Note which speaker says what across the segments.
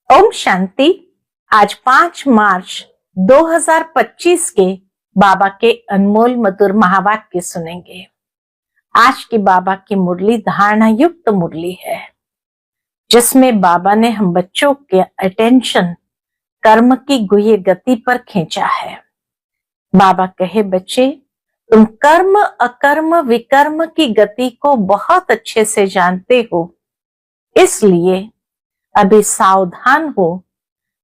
Speaker 1: ओम शांति। आज 5 मार्च 2025 के बाबा के अनमोल मधुर महावाक्य सुनेंगे। आज की बाबा की मुरली धारणा युक्त मुरली है, जिसमें बाबा ने हम बच्चों के अटेंशन कर्म की गुह्य गति पर खींचा है। बाबा कहे, बच्चे तुम कर्म अकर्म विकर्म की गति को बहुत अच्छे से जानते हो, इसलिए अभी सावधान हो,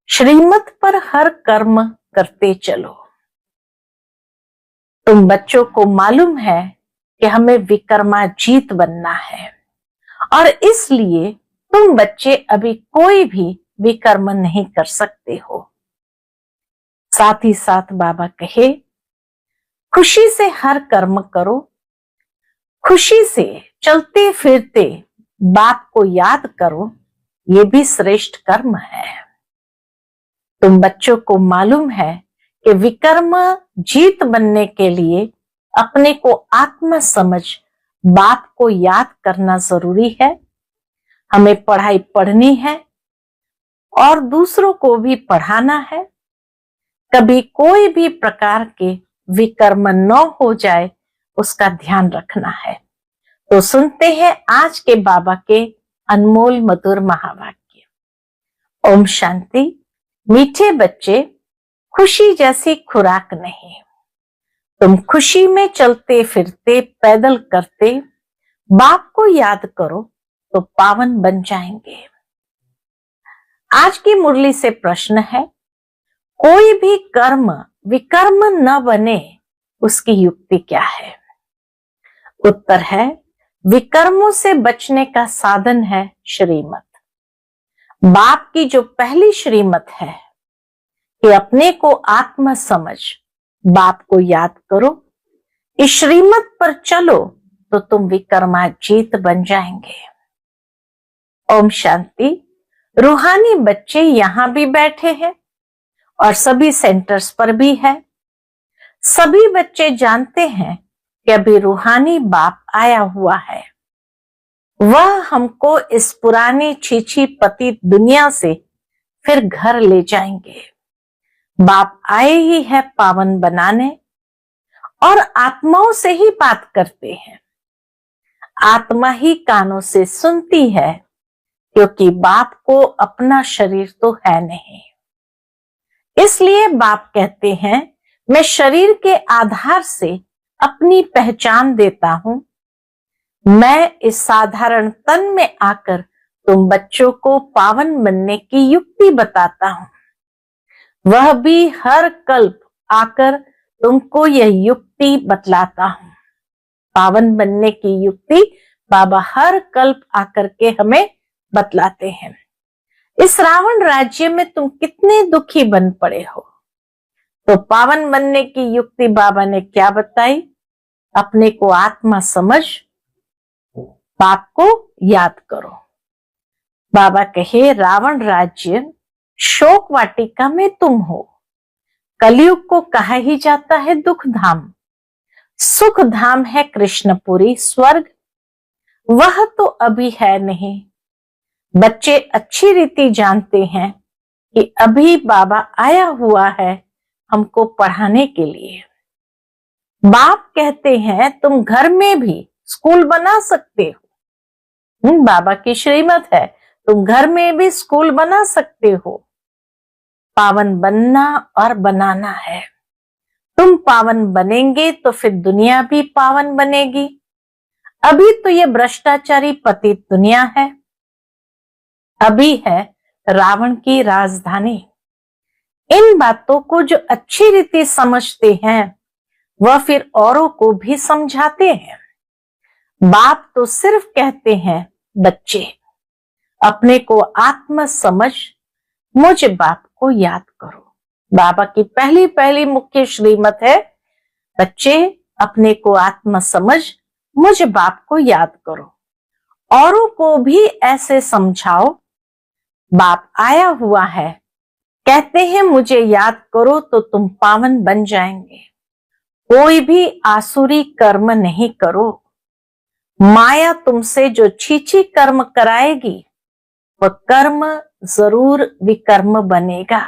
Speaker 1: श्रीमत पर हर कर्म करते चलो। तुम बच्चों को मालूम है कि हमें विकर्माजीत बनना है और इसलिए तुम बच्चे अभी कोई भी विकर्म नहीं कर सकते हो। साथ ही साथ बाबा कहे, खुशी से हर कर्म करो, खुशी से चलते फिरते बाप को याद करो, ये भी श्रेष्ठ कर्म है। तुम बच्चों को मालूम है कि विकर्म जीत बनने के लिए अपने को आत्मा समझ बाप को याद करना जरूरी है। हमें पढ़ाई पढ़नी है और दूसरों को भी पढ़ाना है। कभी कोई भी प्रकार के विकर्म न हो जाए, उसका ध्यान रखना है। तो सुनते हैं आज के बाबा के अनमोल मधुर महावाक्य। ओम शांति। मीठे बच्चे, खुशी जैसी खुराक नहीं। तुम खुशी में चलते फिरते पैदल करते बाप को याद करो तो पावन बन जाएंगे। आज की मुरली से प्रश्न है, कोई भी कर्म विकर्म न बने, उसकी युक्ति क्या है? उत्तर है, विकर्मों से बचने का साधन है श्रीमत। बाप की जो पहली श्रीमत है कि अपने को आत्मा समझ बाप को याद करो, इस श्रीमत पर चलो तो तुम विकर्माजीत बन जाएंगे। ओम शांति। रूहानी बच्चे यहां भी बैठे हैं और सभी सेंटर्स पर भी है। सभी बच्चे जानते हैं कि अभी रूहानी बाप आया हुआ है। वह हमको इस पुरानी छीछी पतित दुनिया से फिर घर ले जाएंगे। बाप आए ही है पावन बनाने और आत्माओं से ही बात करते हैं। आत्मा ही कानों से सुनती है, क्योंकि बाप को अपना शरीर तो है नहीं। इसलिए बाप कहते हैं, मैं शरीर के आधार से अपनी पहचान देता हूं। मैं इस साधारण तन में आकर तुम बच्चों को पावन बनने की युक्ति बताता हूं। वह भी हर कल्प आकर तुमको यह युक्ति बतलाता हूं। पावन बनने की युक्ति बाबा हर कल्प आकर के हमें बतलाते हैं। इस रावण राज्य में तुम कितने दुखी बन पड़े हो, तो पावन बनने की युक्ति बाबा ने क्या बताई? अपने को आत्मा समझ बाप को याद करो। बाबा कहे, रावण राज्य शोक वाटिका में तुम हो। कलयुग को कहा ही जाता है दुख धाम। सुख धाम है कृष्णपुरी स्वर्ग, वह तो अभी है नहीं। बच्चे अच्छी रीति जानते हैं कि अभी बाबा आया हुआ है हमको पढ़ाने के लिए। बाप कहते हैं, तुम घर में भी स्कूल बना सकते हो। बाबा की श्रीमत है, तुम घर में भी स्कूल बना सकते हो। पावन बनना और बनाना है। तुम पावन बनेंगे तो फिर दुनिया भी पावन बनेगी। अभी तो ये भ्रष्टाचारी पतित दुनिया है, अभी है रावण की राजधानी। इन बातों को जो अच्छी रीति समझते हैं, वह फिर औरों को भी समझाते हैं। बाप तो सिर्फ कहते हैं, बच्चे अपने को आत्मा समझ मुझ बाप को याद करो। बाबा की पहली पहली मुख्य श्रीमत है, बच्चे अपने को आत्मा समझ मुझ बाप को याद करो। औरों को भी ऐसे समझाओ। बाप आया हुआ है, कहते हैं मुझे याद करो तो तुम पावन बन जाएंगे। कोई भी आसुरी कर्म नहीं करो। माया तुमसे जो छीछी कर्म कराएगी, वह कर्म जरूर विकर्म बनेगा।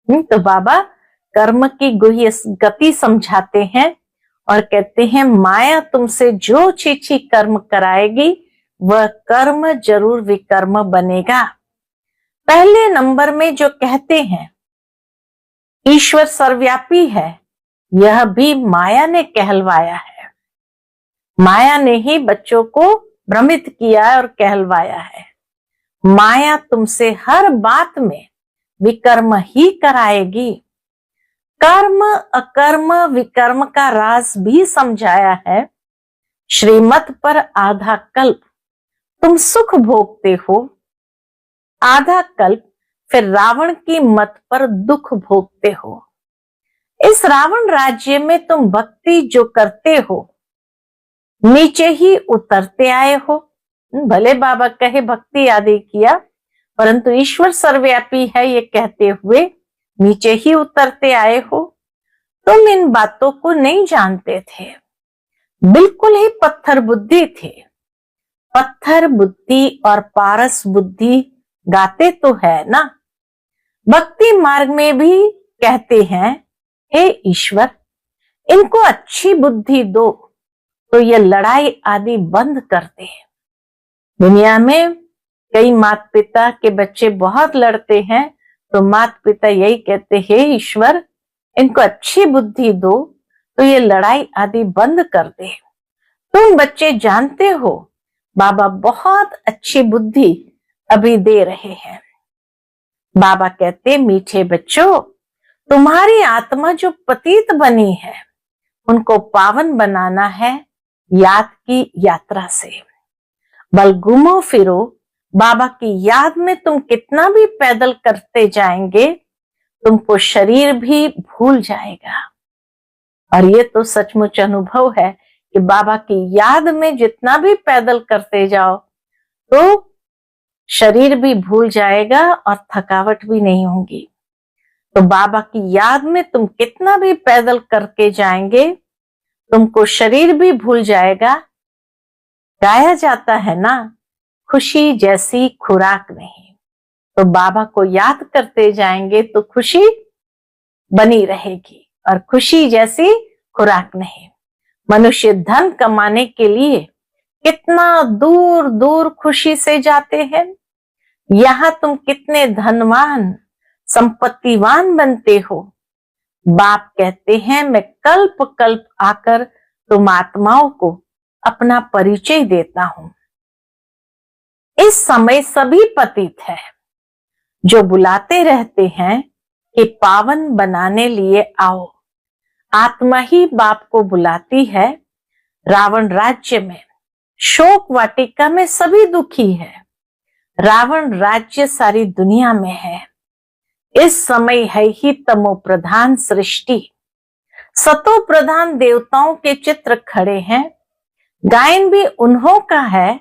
Speaker 1: तो बाबा कर्म की गुह्य गति समझाते हैं और कहते हैं माया तुमसे जो चीची कर्म कराएगी वह कर्म जरूर विकर्म बनेगा। पहले नंबर में जो कहते हैं ईश्वर सर्वव्यापी है, यह भी माया ने कहलवाया है। माया ने ही बच्चों को भ्रमित किया और कहलवाया है। माया तुमसे हर बात में विकर्म ही कराएगी। कर्म अकर्म विकर्म का राज भी समझाया है। श्रीमत पर आधा कल्प तुम सुख भोगते हो, आधा कल्प फिर रावण की मत पर दुख भोगते हो। इस रावण राज्य में तुम भक्ति जो करते हो नीचे ही उतरते आए हो। भले बाबा कहे भक्ति आदि किया, परंतु ईश्वर सर्वव्यापी है ये कहते हुए नीचे ही उतरते आए हो। तुम इन बातों को नहीं जानते थे, बिल्कुल ही पत्थर बुद्धि थे। पत्थर बुद्धि और पारस बुद्धि गाते तो है ना। भक्ति मार्ग में भी कहते हैं हे ईश्वर इनको अच्छी बुद्धि दो तो ये लड़ाई आदि बंद कर दे। दुनिया में कई माता पिता के बच्चे बहुत लड़ते हैं तो माता पिता यही कहते हैं हे ईश्वर इनको अच्छी बुद्धि दो तो ये लड़ाई आदि बंद कर दे। तुम बच्चे जानते हो बाबा बहुत अच्छी बुद्धि अभी दे रहे हैं। बाबा कहते मीठे बच्चों तुम्हारी आत्मा जो पतित बनी है उनको पावन बनाना है याद की यात्रा से। बल घूमो फिरो बाबा की याद में तुम कितना भी पैदल करते जाएंगे तुमको शरीर भी भूल जाएगा। और ये तो सचमुच अनुभव है कि बाबा की याद में जितना भी पैदल करते जाओ तो शरीर भी भूल जाएगा और थकावट भी नहीं होगी। तो बाबा की याद में तुम कितना भी पैदल करके जाएंगे तुमको शरीर भी भूल जाएगा। गाया जाता है ना खुशी जैसी खुराक नहीं। तो बाबा को याद करते जाएंगे तो खुशी बनी रहेगी और खुशी जैसी खुराक नहीं। मनुष्य धन कमाने के लिए कितना दूर दूर खुशी से जाते हैं। यहाँ तुम कितने धनवान संपत्तिवान बनते हो। बाप कहते हैं मैं कल्प कल्प आकर तुम आत्माओं को अपना परिचय देता हूं। इस समय सभी पतित है जो बुलाते रहते हैं कि पावन बनाने लिए आओ। आत्मा ही बाप को बुलाती है। रावण राज्य में शोक वाटिका में सभी दुखी है। रावण राज्य सारी दुनिया में है। इस समय है ही तमो प्रधान सृष्टि। सतो प्रधान देवताओं के चित्र खड़े हैं। गायन भी उन्हों का है।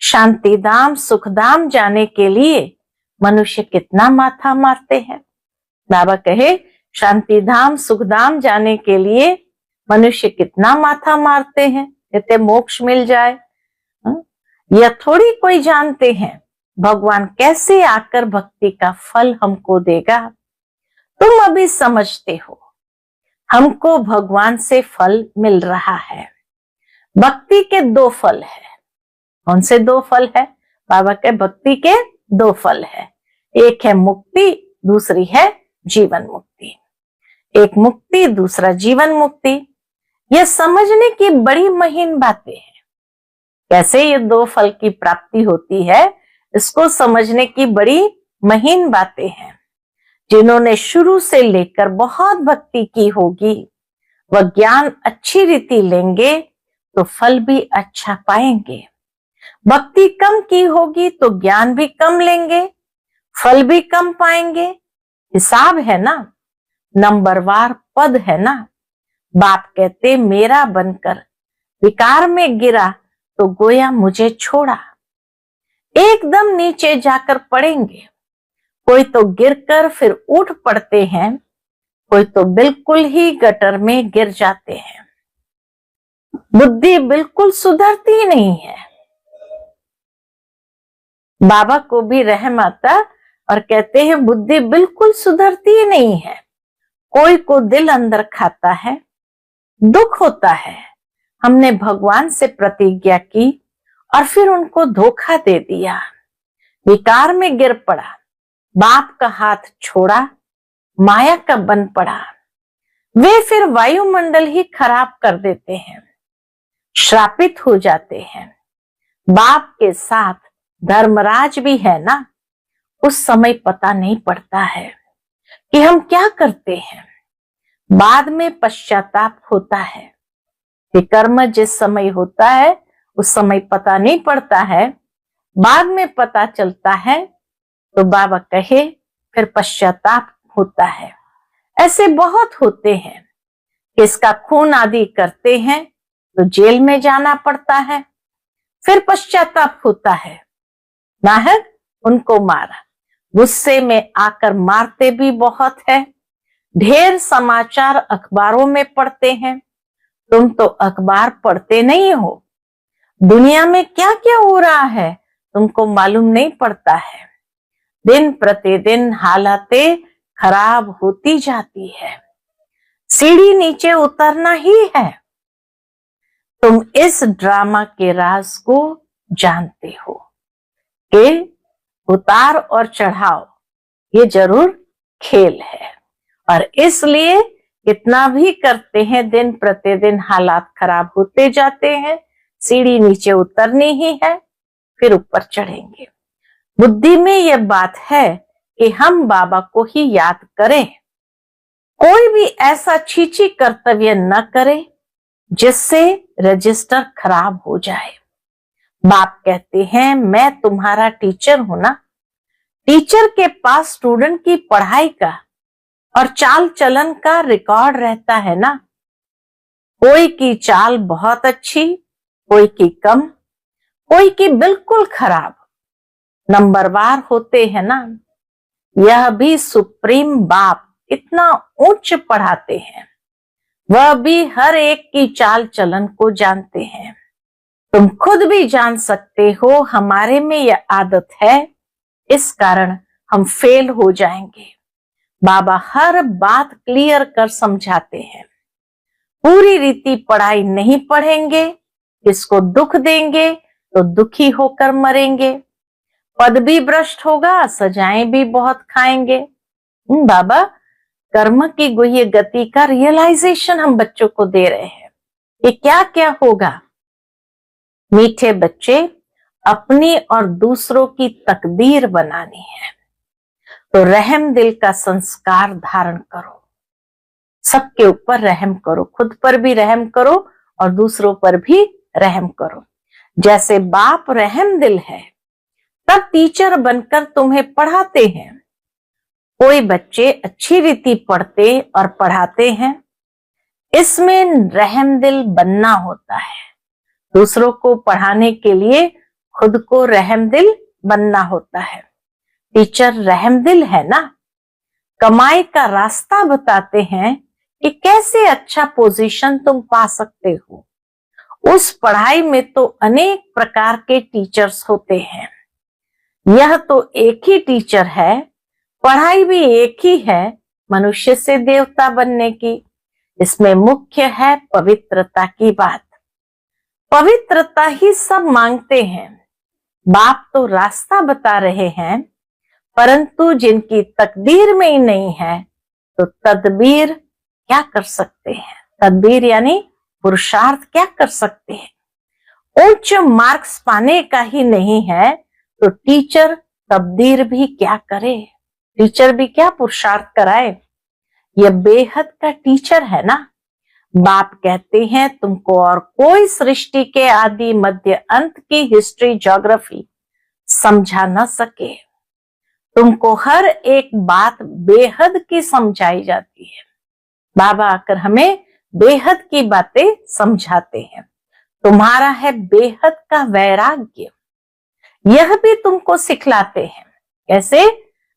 Speaker 1: शांतिधाम सुखधाम जाने के लिए मनुष्य कितना माथा मारते हैं। बाबा कहे शांतिधाम सुखधाम जाने के लिए मनुष्य कितना माथा मारते हैं कहते मोक्ष मिल जाए। यह थोड़ी कोई जानते हैं भगवान कैसे आकर भक्ति का फल हमको देगा। तुम अभी समझते हो हमको भगवान से फल मिल रहा है। भक्ति के दो फल है। कौन से दो फल है? बाबा के भक्ति के दो फल है। एक है मुक्ति, दूसरी है जीवन मुक्ति। एक मुक्ति, दूसरा जीवन मुक्ति। यह समझने की बड़ी महीन बातें हैं। कैसे ये दो फल की प्राप्ति होती है इसको समझने की बड़ी महीन बातें हैं। जिन्होंने शुरू से लेकर बहुत भक्ति की होगी वह ज्ञान अच्छी रीति लेंगे तो फल भी अच्छा पाएंगे। भक्ति कम की होगी तो ज्ञान भी कम लेंगे, फल भी कम पाएंगे। हिसाब है ना, नंबरवार पद है ना। बाप कहते मेरा बनकर विकार में गिरा तो गोया मुझे छोड़ा। एकदम नीचे जाकर पड़ेंगे। कोई तो गिरकर फिर उठ पड़ते हैं, कोई तो बिल्कुल ही गटर में गिर जाते हैं। बुद्धि बिल्कुल सुधरती नहीं है। बाबा को भी रहम आता और कहते हैं बुद्धि बिल्कुल सुधरती ही नहीं है। कोई को दिल अंदर खाता है, दुख होता है। हमने भगवान से प्रतिज्ञा की और फिर उनको धोखा दे दिया, विकार में गिर पड़ा, बाप का हाथ छोड़ा, माया का बन पड़ा। वे फिर वायुमंडल ही खराब कर देते हैं, श्रापित हो जाते हैं। बाप के साथ धर्मराज भी है ना, उस समय पता नहीं पड़ता है कि हम क्या करते हैं। बाद में पश्चाताप होता है। विकर्म जिस समय होता है उस समय पता नहीं पड़ता है, बाद में पता चलता है तो बाबा कहे फिर पश्चाताप होता है। ऐसे बहुत होते हैं कि इसका खून आदि करते हैं तो जेल में जाना पड़ता है, फिर पश्चाताप होता है। नाहक उनको मारा, गुस्से में आकर मारते भी बहुत है। ढेर समाचार अखबारों में पढ़ते हैं, तुम तो अखबार पढ़ते नहीं हो। दुनिया में क्या क्या हो रहा है तुमको मालूम नहीं पड़ता है। दिन प्रतिदिन हालातें खराब होती जाती है, सीढ़ी नीचे उतरना ही है। तुम इस ड्रामा के राज को जानते हो कि उतार और चढ़ाव ये जरूर खेल है, और इसलिए कितना भी करते हैं दिन प्रतिदिन हालात खराब होते जाते हैं। सीढ़ी नीचे उतरनी ही है, फिर ऊपर चढ़ेंगे। बुद्धि में यह बात है कि हम बाबा को ही याद करें, कोई भी ऐसा छीछी कर्तव्य न करे जिससे रजिस्टर खराब हो जाए। बाप कहते हैं मैं तुम्हारा टीचर हूं ना। टीचर के पास स्टूडेंट की पढ़ाई का और चाल चलन का रिकॉर्ड रहता है ना। कोई की चाल बहुत अच्छी, कोई की कम, कोई की बिल्कुल खराब, नंबरवार होते हैं ना। यह भी सुप्रीम बाप इतना उच्च पढ़ाते हैं, वह भी हर एक की चाल चलन को जानते हैं। तुम खुद भी जान सकते हो हमारे में यह आदत है, इस कारण हम फेल हो जाएंगे। बाबा हर बात क्लियर कर समझाते हैं। पूरी रीति पढ़ाई नहीं पढ़ेंगे, किसको दुख देंगे तो दुखी होकर मरेंगे। पद भी भ्रष्ट होगा, सजाएं भी बहुत खाएंगे। बाबा कर्म की गुह्य गति का रियलाइजेशन हम बच्चों को दे रहे हैं कि क्या क्या होगा। मीठे बच्चे, अपनी और दूसरों की तकदीर बनानी है तो रहम दिल का संस्कार धारण करो। सबके ऊपर रहम करो, खुद पर भी रहम करो और दूसरों पर भी रहम करो। जैसे बाप रहम दिल है, तब टीचर बनकर तुम्हें पढ़ाते हैं। कोई बच्चे अच्छी रीति पढ़ते और पढ़ाते हैं, इसमें रहम दिल बनना होता है। दूसरों को पढ़ाने के लिए खुद को रहम दिल बनना होता है। टीचर रहम दिल है ना, कमाई का रास्ता बताते हैं कि कैसे अच्छा पोजीशन तुम पा सकते हो। उस पढ़ाई में तो अनेक प्रकार के टीचर्स होते हैं। यह तो एक ही टीचर है, पढ़ाई भी एक ही है, मनुष्य से देवता बनने की। इसमें मुख्य है पवित्रता की बात। पवित्रता ही सब मांगते हैं। बाप तो रास्ता बता रहे हैं, परंतु जिनकी तकदीर में ही नहीं है तो तदबीर क्या कर सकते हैं। तदबीर यानी पुरुषार्थ क्या कर सकते हैं। उच्च मार्क्स पाने का ही नहीं है तो टीचर तब्दीर भी क्या करे, टीचर भी क्या पुरुषार्थ कराए। यह बेहद का टीचर है ना। बाप कहते हैं तुमको और कोई सृष्टि के आदि मध्य अंत की हिस्ट्री ज्योग्राफी समझा न सके। तुमको हर एक बात बेहद की समझाई जाती है। बाबा आकर हमें बेहद की बातें समझाते हैं। तुम्हारा है बेहद का वैराग्य, यह भी तुमको सिखलाते हैं। कैसे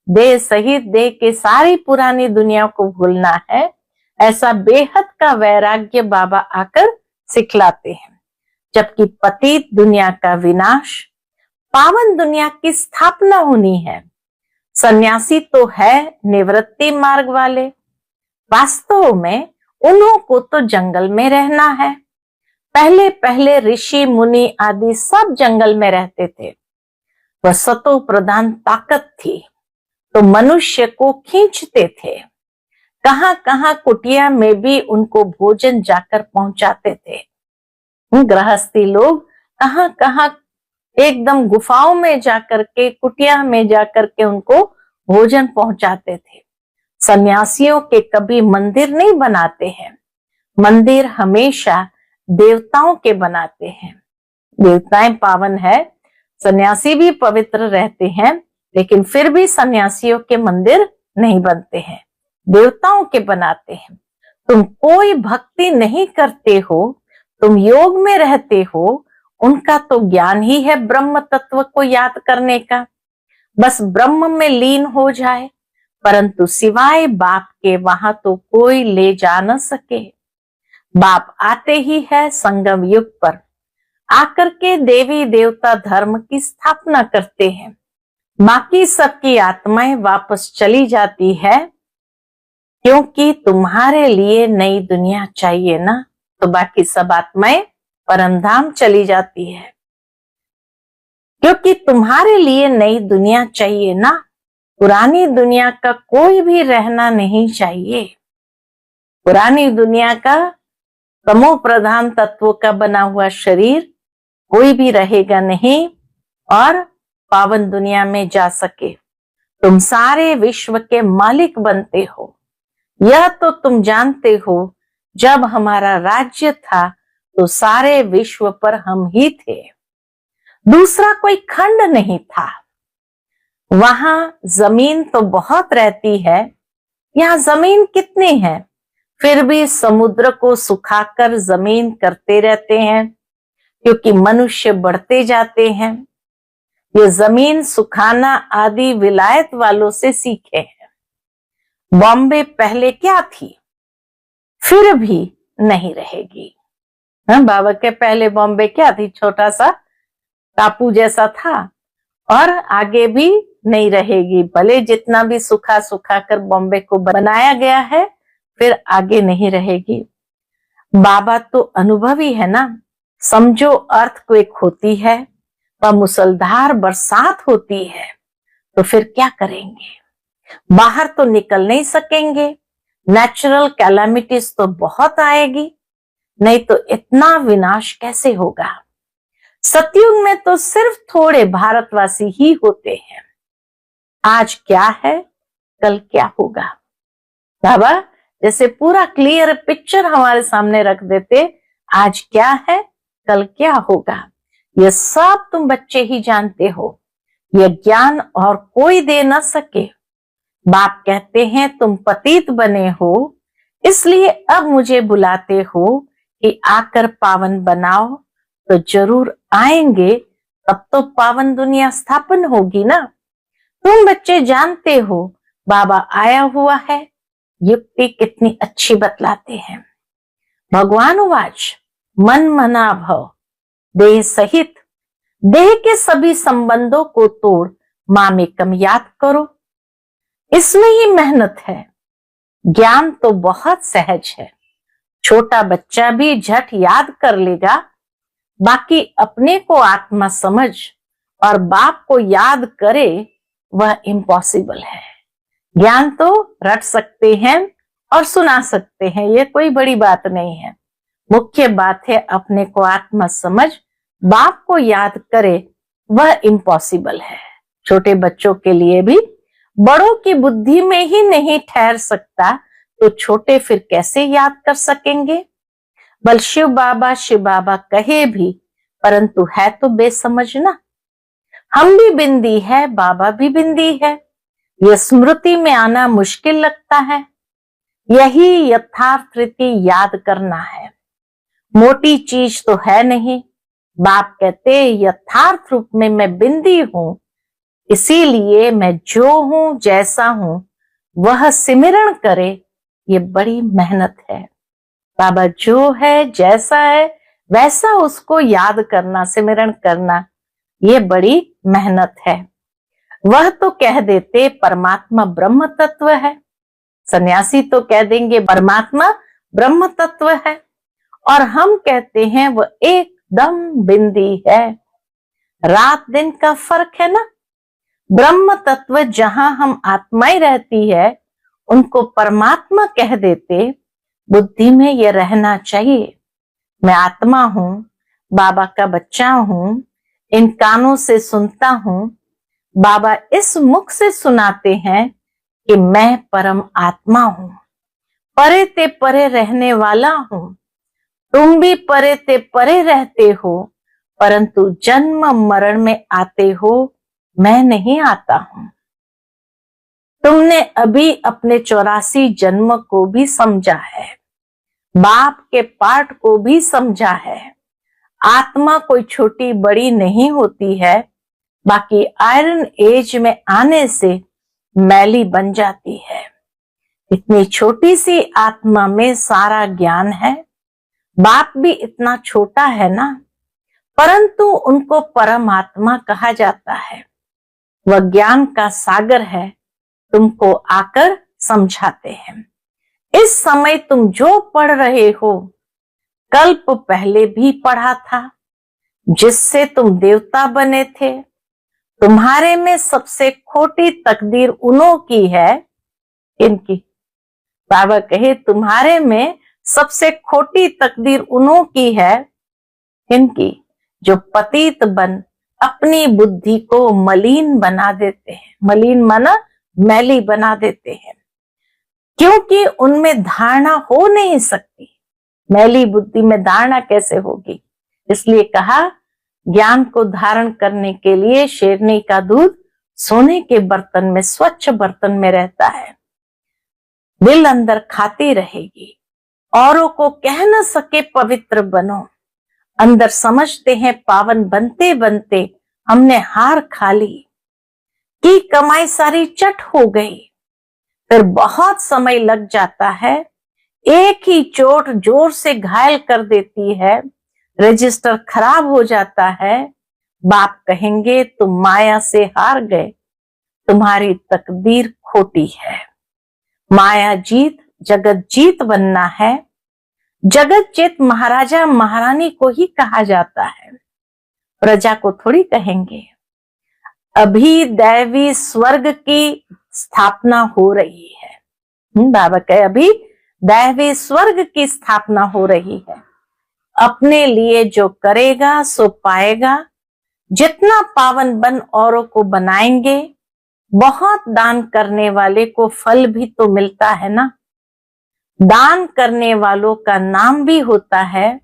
Speaker 1: देह सहित देह के सारी पुरानी दुनिया को भूलना है, ऐसा बेहद का वैराग्य बाबा आकर सिखलाते हैं। जबकि पतित दुनिया का विनाश, पावन दुनिया की स्थापना होनी है। सन्यासी तो है निवृत्ति मार्ग वाले, वास्तव में उन्हों को तो जंगल में रहना है। पहले पहले ऋषि मुनि आदि सब जंगल में रहते थे। वह सतो प्रधान ताकत थी, तो मनुष्य को खींचते थे। कहां कहां कुटिया में भी उनको भोजन जाकर पहुंचाते थे। गृहस्थी लोग कहां कहां एकदम गुफाओं में जाकर के, कुटिया में जाकर के उनको भोजन पहुंचाते थे। सन्यासियों के कभी मंदिर नहीं बनाते हैं, मंदिर हमेशा देवताओं के बनाते हैं। देवताएं पावन है, सन्यासी भी पवित्र रहते हैं, लेकिन फिर भी सन्यासियों के मंदिर नहीं बनते हैं, देवताओं के बनाते हैं। तुम कोई भक्ति नहीं करते हो, तुम योग में रहते हो, उनका तो ज्ञान ही है ब्रह्म तत्व को याद करने का, बस ब्रह्म में लीन हो जाए, परंतु सिवाय बाप के वहां तो कोई ले जा न सके। बाप आते ही है संगम युग पर, आकर के देवी देवता धर्म की स्थापना करते हैं। बाकी सबकी आत्माएं वापस चली जाती है, क्योंकि तुम्हारे लिए नई दुनिया चाहिए ना, तो बाकी सब आत्माएं परमधाम चली जाती है। क्योंकि तुम्हारे लिए नई दुनिया चाहिए ना, पुरानी दुनिया का कोई भी रहना नहीं चाहिए। पुरानी दुनिया का तमो प्रधान तत्वों का बना हुआ शरीर कोई भी रहेगा नहीं और पावन दुनिया में जा सके। तुम सारे विश्व के मालिक बनते हो, यह तो तुम जानते हो। जब हमारा राज्य था तो सारे विश्व पर हम ही थे, दूसरा कोई खंड नहीं था। वहां जमीन तो बहुत रहती है, यहाँ जमीन कितनी है, फिर भी समुद्र को सुखाकर जमीन करते रहते हैं, क्योंकि मनुष्य बढ़ते जाते हैं। ये जमीन सुखाना आदि विलायत वालों से सीखे हैं। बॉम्बे पहले क्या थी, फिर भी नहीं रहेगी। बाबा के पहले बॉम्बे क्या थी, छोटा सा टापू जैसा था, और आगे भी नहीं रहेगी। भले जितना भी सुखा सुखा कर बॉम्बे को बनाया गया है, फिर आगे नहीं रहेगी। बाबा तो अनुभवी है ना। समझो अर्थक्वेक होती है व मुसलधार बरसात होती है, तो फिर क्या करेंगे, बाहर तो निकल नहीं सकेंगे। नेचुरल कैलामिटीज तो बहुत आएगी, नहीं तो इतना विनाश कैसे होगा। सतयुग में तो सिर्फ थोड़े भारतवासी ही होते हैं। आज क्या है, कल क्या होगा। बाबा जैसे पूरा क्लियर पिक्चर हमारे सामने रख देते, आज क्या है, कल क्या होगा। ये सब तुम बच्चे ही जानते हो, यह ज्ञान और कोई दे न सके। बाप कहते हैं तुम पतित बने हो, इसलिए अब मुझे बुलाते हो कि आकर पावन बनाओ, तो जरूर आएंगे, तब तो पावन दुनिया स्थापन होगी ना। तुम बच्चे जानते हो बाबा आया हुआ है, युक्ति कितनी अच्छी बतलाते हैं। भगवान वाच मन मना भव, देह सहित देह के सभी संबंधों को तोड़ मामेकम याद करो। इसमें ही मेहनत है। ज्ञान तो बहुत सहज है, छोटा बच्चा भी झट याद कर लेगा। बाकी अपने को आत्मा समझ और बाप को याद करे, वह इम्पॉसिबल है। ज्ञान तो रट सकते हैं और सुना सकते हैं, यह कोई बड़ी बात नहीं है। मुख्य बात है अपने को आत्मा समझ, बाप को याद करे, वह इम्पॉसिबल है। छोटे बच्चों के लिए भी बड़ों की बुद्धि में ही नहीं ठहर सकता, तो छोटे फिर कैसे याद कर सकेंगे। बल शिव बाबा कहे भी, परंतु है तो बेसमझ ना। हम भी बिंदी है, बाबा भी बिंदी है, यह स्मृति में आना मुश्किल लगता है। यही यथार्थ रीति याद करना है, मोटी चीज तो है नहीं। बाप कहते यथार्थ रूप में मैं बिंदी हूं, इसीलिए मैं जो हूं जैसा हूं वह सिमरण करे, ये बड़ी मेहनत है। बाबा जो है जैसा है वैसा उसको याद करना, सिमरण करना, ये बड़ी मेहनत है। वह तो कह देते परमात्मा ब्रह्म तत्व है, सन्यासी तो कह देंगे परमात्मा ब्रह्म तत्व है, और हम कहते हैं वह एकदम बिंदी है। रात दिन का फर्क है ना। ब्रह्म तत्व जहां हम आत्माएं रहती है उनको परमात्मा कह देते। बुद्धि में यह रहना चाहिए, मैं आत्मा हूं, बाबा का बच्चा हूं, इन कानों से सुनता हूं, बाबा इस मुख से सुनाते हैं कि मैं परम आत्मा हूं, परे ते परे रहने वाला हूं। तुम भी परे ते परे रहते हो, परंतु जन्म मरण में आते हो, मैं नहीं आता हूं। तुमने अभी अपने 84 जन्म को भी समझा है, बाप के पाठ को भी समझा है। आत्मा कोई छोटी बड़ी नहीं होती है, बाकी आयरन एज में आने से मैली बन जाती है। इतनी छोटी सी आत्मा में सारा ज्ञान है। बाप भी इतना छोटा है ना, परंतु उनको परमात्मा कहा जाता है। वह ज्ञान का सागर है, तुमको आकर समझाते हैं। इस समय तुम जो पढ़ रहे हो, कल्प पहले भी पढ़ा था, जिससे तुम देवता बने थे। तुम्हारे में सबसे खोटी तकदीर उन्हों की है। किनकी? बाबा कहे तुम्हारे में सबसे खोटी तकदीर उन्हों की है। किनकी? जो पतित बन अपनी बुद्धि को मलिन बना देते हैं। मलिन माना मैली बना देते हैं, क्योंकि उनमें धारणा हो नहीं सकती। मैली बुद्धि में धारणा कैसे होगी? इसलिए कहा ज्ञान को धारण करने के लिए शेरनी का दूध सोने के बर्तन में, स्वच्छ बर्तन में रहता है। दिल अंदर खाती रहेगी, औरों को कह न सके पवित्र बनो। अंदर समझते हैं पावन बनते बनते हमने हार खा ली, की कमाई सारी चट हो गई। फिर बहुत समय लग जाता है, एक ही चोट जोर से घायल कर देती है, रजिस्टर खराब हो जाता है। बाप कहेंगे तुम माया से हार गए, तुम्हारी तकदीर खोटी है। माया जीत जगत जीत बनना है। जगत जीत महाराजा महारानी को ही कहा जाता है, प्रजा को थोड़ी कहेंगे। अभी दैवी स्वर्ग की स्थापना हो रही है। बाबा कहे अभी दैवी स्वर्ग की स्थापना हो रही है। अपने लिए जो करेगा सो पाएगा। जितना पावन बन औरों को बनाएंगे, बहुत दान करने वाले को फल भी तो मिलता है ना। दान करने वालों का नाम भी होता है।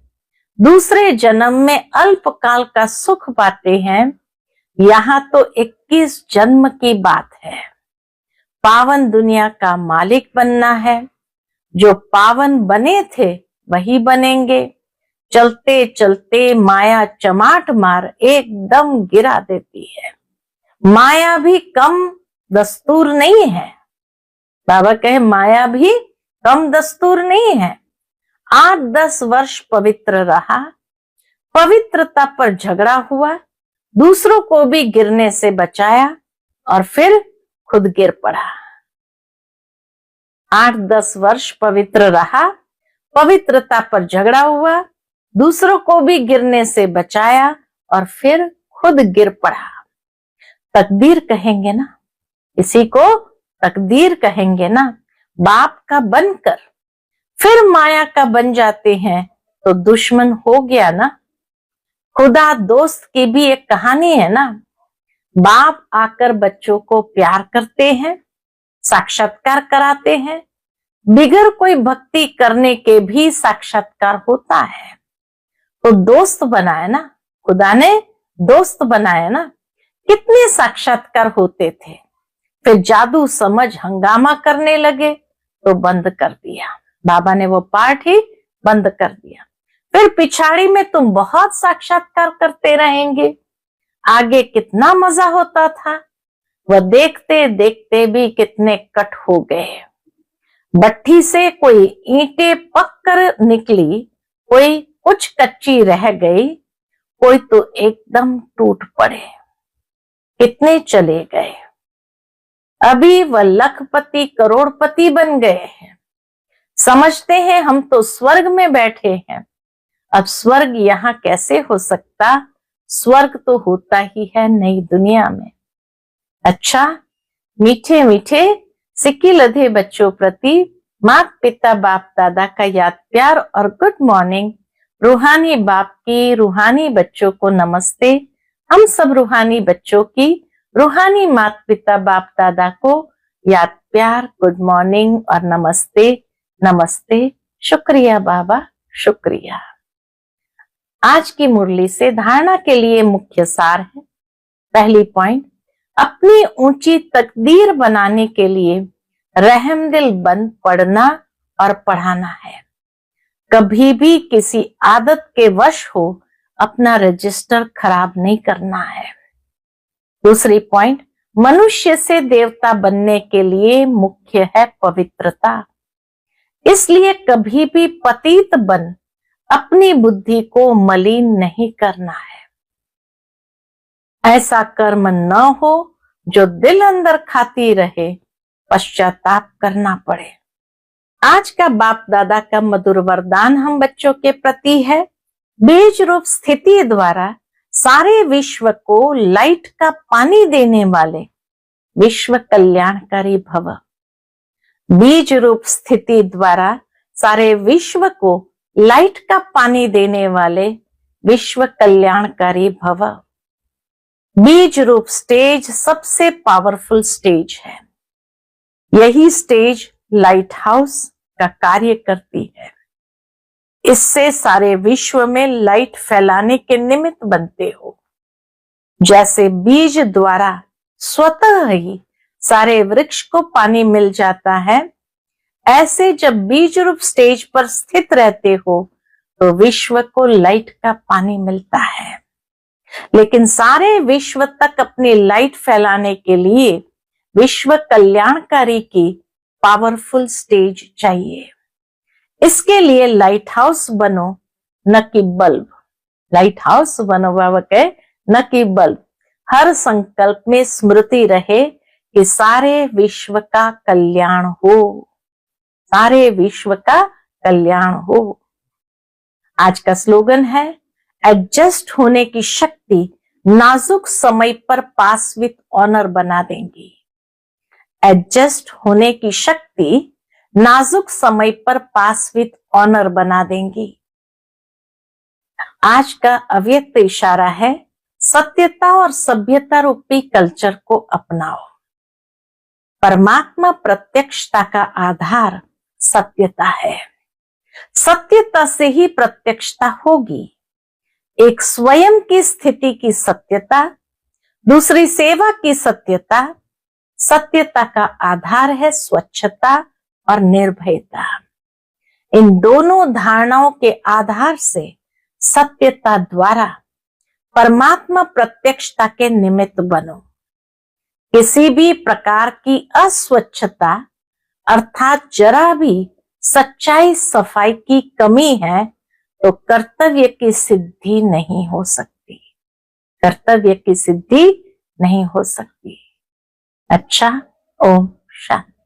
Speaker 1: दूसरे जन्म में अल्पकाल का सुख पाते हैं। यहाँ तो 21 जन्म की बात है। पावन दुनिया का मालिक बनना है। जो पावन बने थे वही बनेंगे। चलते चलते माया चमाट मार एकदम गिरा देती है। माया भी कम दस्तूर नहीं है। बाबा कहे माया भी कम दस्तूर नहीं है। 8-10 वर्ष पवित्र रहा, पवित्रता पर झगड़ा हुआ, दूसरों को भी गिरने से बचाया और फिर खुद गिर पड़ा। 8-10 वर्ष पवित्र रहा, पवित्रता पर झगड़ा हुआ, दूसरों को भी गिरने से बचाया और फिर खुद गिर पड़ा। तकदीर कहेंगे ना, इसी को तकदीर कहेंगे ना। बाप का बनकर फिर माया का बन जाते हैं तो दुश्मन हो गया ना। खुदा दोस्त की भी एक कहानी है ना। बाप आकर बच्चों को प्यार करते हैं, साक्षात्कार कराते हैं। बिगर कोई भक्ति करने के भी साक्षात्कार होता है। तो दोस्त बनाया ना, खुदा ने दोस्त बनाया ना। कितने साक्षात्कार होते थे, फिर जादू समझ हंगामा करने लगे तो बंद कर दिया। बाबा ने वो पाठ ही बंद कर दिया। फिर पिछाड़ी में तुम बहुत साक्षात्कार करते रहेंगे। आगे कितना मजा होता था, वह देखते देखते भी कितने कट हो गए। भट्ठी से कोई ईंटें पककर निकली, कोई कुछ कच्ची रह गई, कोई तो एकदम टूट पड़े। कितने चले गए, अभी वह लखपति करोड़पति बन गए हैं। समझते हैं हम तो स्वर्ग में बैठे हैं। अब स्वर्ग यहाँ कैसे हो सकता, स्वर्ग तो होता ही है नई दुनिया में। अच्छा, मीठे मीठे सिक्की लधे बच्चों प्रति माता पिता बाप दादा का याद प्यार और गुड मॉर्निंग। रूहानी बाप की रूहानी बच्चों को नमस्ते। हम सब रूहानी बच्चों की रूहानी माता पिता बाप दादा को याद प्यार, गुड मॉर्निंग और नमस्ते। नमस्ते, शुक्रिया बाबा, शुक्रिया। आज की मुरली से धारणा के लिए मुख्य सार है। पहली पॉइंट, अपनी ऊंची तकदीर बनाने के लिए रहमदिल बन पढ़ना और पढ़ाना है। कभी भी किसी आदत के वश हो अपना रजिस्टर खराब नहीं करना है। दूसरी पॉइंट, मनुष्य से देवता बनने के लिए मुख्य है पवित्रता। इसलिए कभी भी पतित बन अपनी बुद्धि को मलिन नहीं करना है। ऐसा कर्म न हो जो दिल अंदर खाती रहे, पश्चाताप करना पड़े। आज का बाप दादा का मधुर वरदान हम बच्चों के प्रति है। बीज रूप स्थिति द्वारा सारे विश्व को लाइट का पानी देने वाले विश्व कल्याणकारी भव। बीज रूप स्थिति द्वारा सारे विश्व को लाइट का पानी देने वाले विश्व कल्याणकारी भव। बीज रूप स्टेज सबसे पावरफुल स्टेज है। यही स्टेज लाइट हाउस का कार्य करती है। इससे सारे विश्व में लाइट फैलाने के निमित्त बनते हो। जैसे बीज द्वारा स्वतः ही सारे वृक्ष को पानी मिल जाता है, ऐसे जब बीज रूप स्टेज पर स्थित रहते हो तो विश्व को लाइट का पानी मिलता है। लेकिन सारे विश्व तक अपनी लाइट फैलाने के लिए विश्व कल्याणकारी की पावरफुल स्टेज चाहिए। इसके लिए लाइट हाउस बनो, न कि बल्ब। लाइट हाउस बनो बाबा के, न कि बल्ब। हर संकल्प में स्मृति रहे कि सारे विश्व का कल्याण हो, सारे विश्व का कल्याण हो। आज का स्लोगन है, एडजस्ट होने की शक्ति नाजुक समय पर पास विथ ऑनर बना देंगी। एडजस्ट होने की शक्ति नाजुक समय पर पास विथ ऑनर बना देंगी। आज का अव्यक्त इशारा है, सत्यता और सभ्यता रूपी कल्चर को अपनाओ। परमात्मा प्रत्यक्षता का आधार सत्यता है। सत्यता से ही प्रत्यक्षता होगी। एक स्वयं की स्थिति की सत्यता, दूसरी सेवा की सत्यता। सत्यता का आधार है स्वच्छता और निर्भयता। इन दोनों धारणाओं के आधार से सत्यता द्वारा परमात्मा प्रत्यक्षता के निमित्त बनो। किसी भी प्रकार की अस्वच्छता अर्थात जरा भी सच्चाई सफाई की कमी है तो कर्तव्य की सिद्धि नहीं हो सकती। कर्तव्य की सिद्धि नहीं हो सकती। अच्छा, ओम शांति।